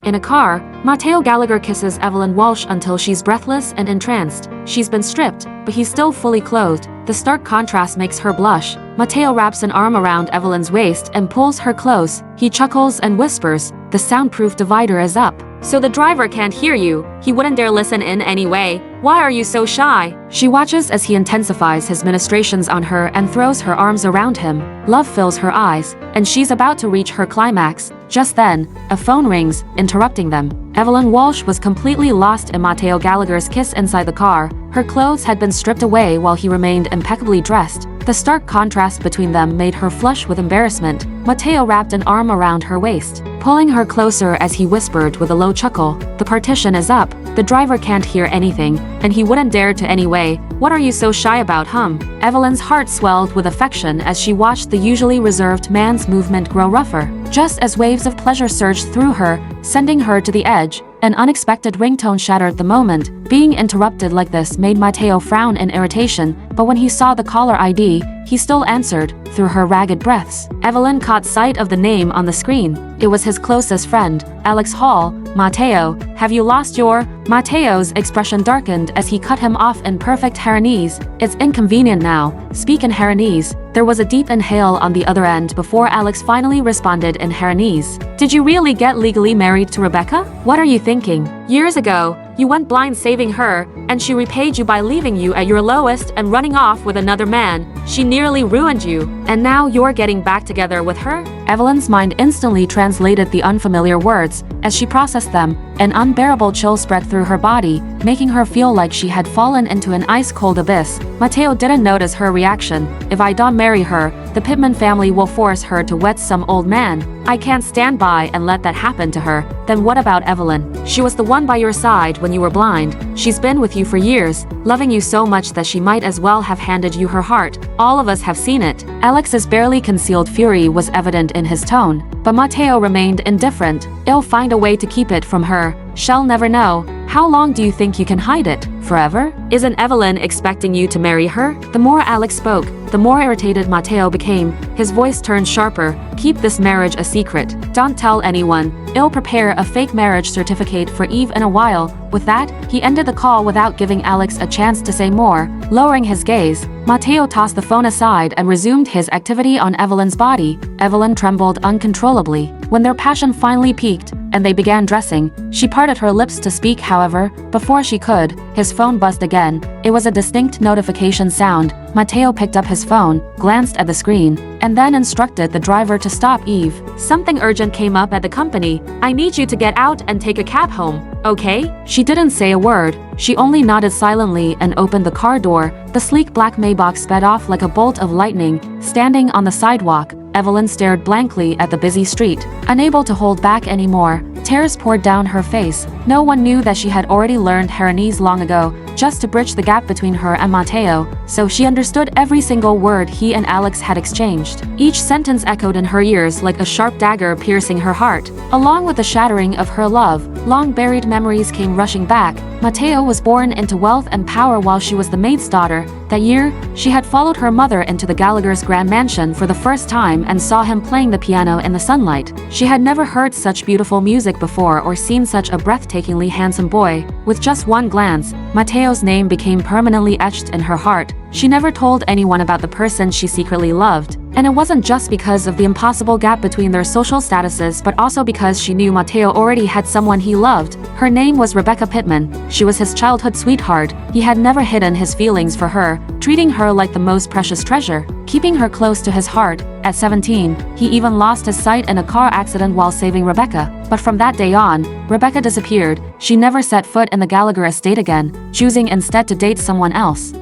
In a car, Matteo Gallagher kisses Evelyn Walsh until she's breathless and entranced. She's been stripped, but he's still fully clothed. The stark contrast makes her blush. Matteo wraps an arm around Evelyn's waist and pulls her close. He chuckles and whispers, "The soundproof divider is up. So the driver can't hear you. He wouldn't dare listen in anyway. Why are you so shy?" She watches as he intensifies his ministrations on her and throws her arms around him. Love fills her eyes, and she's about to reach her climax. Just then, a phone rings, interrupting them. Evelyn Walsh was completely lost in Matteo Gallagher's kiss inside the car. Her clothes had been stripped away while he remained impeccably dressed. The stark contrast between them made her flush with embarrassment. Matteo wrapped an arm around her waist, pulling her closer as he whispered with a low chuckle, "The partition is up. The driver can't hear anything, and he wouldn't dare to anyway. What are you so shy about, hum?" Evelyn's heart swelled with affection as she watched the usually reserved man's movement grow rougher. Just as waves of pleasure surged through her, sending her to the edge, an unexpected ringtone shattered the moment. Being interrupted like this made Matteo frown in irritation, but when he saw the caller ID, he still answered, through her ragged breaths. Evelyn caught sight of the name on the screen. It was his closest friend, Alex Hall. "Matteo, have you lost your—" Matteo's expression darkened as he cut him off in perfect Haranese. "It's inconvenient now. Speak in Haranese." There was a deep inhale on the other end before Alex finally responded in Haranese. "Did you really get legally married to Rebecca? What are you thinking? Years ago, you went blind saving her, and she repaid you by leaving you at your lowest and running off with another man. She nearly ruined you, and now you're getting back together with her?" Evelyn's mind instantly translated the unfamiliar words. As she processed them, an unbearable chill spread through her body, making her feel like she had fallen into an ice-cold abyss. Matteo didn't notice her reaction. "If I don't marry her, the Pittman family will force her to wed some old man. I can't stand by and let that happen to her." "Then what about Evelyn? She was the one by your side when you were blind. She's been with you for years, loving you so much that she might as well have handed you her heart. All of us have seen it." Alex's barely concealed fury was evident in his tone, but Matteo remained indifferent. "I'll find a way to keep it from her. She'll never know." "How long do you think you can hide it? Forever? Isn't Evelyn expecting you to marry her?" The more Alex spoke, the more irritated Matteo became. His voice turned sharper. "Keep this marriage a secret. Don't tell anyone. I'll prepare a fake marriage certificate for Eve in a while." With that, he ended the call without giving Alex a chance to say more. Lowering his gaze, Matteo tossed the phone aside and resumed his activity on Evelyn's body. Evelyn trembled uncontrollably. When their passion finally peaked, and they began dressing, she parted her lips to speak. However, before she could, his phone buzzed again. It was a distinct notification sound. Matteo picked up his phone, glanced at the screen, and then instructed the driver to stop. "Eve, something urgent came up at the company. I need you to get out and take a cab home, okay?" She didn't say a word. She only nodded silently and opened the car door. The sleek black Maybach sped off like a bolt of lightning. Standing on the sidewalk, Evelyn stared blankly at the busy street. Unable to hold back anymore, tears poured down her face. No one knew that she had already learned Haranese long ago, just to bridge the gap between her and Matteo, so she understood every single word he and Alex had exchanged. Each sentence echoed in her ears like a sharp dagger piercing her heart. Along with the shattering of her love, long-buried memories came rushing back. Matteo was born into wealth and power while she was the maid's daughter. That year, she had followed her mother into the Gallagher's grand mansion for the first time and saw him playing the piano in the sunlight. She had never heard such beautiful music before or seen such a breathtakingly handsome boy. With just one glance, Matteo's name became permanently etched in her heart. She never told anyone about the person she secretly loved. And it wasn't just because of the impossible gap between their social statuses, but also because she knew Matteo already had someone he loved. Her name was Rebecca Pittman. She was his childhood sweetheart. He had never hidden his feelings for her, treating her like the most precious treasure, keeping her close to his heart. At 17, he even lost his sight in a car accident while saving Rebecca. But from that day on, Rebecca disappeared. She never set foot in the Gallagher estate again, choosing instead to date someone else.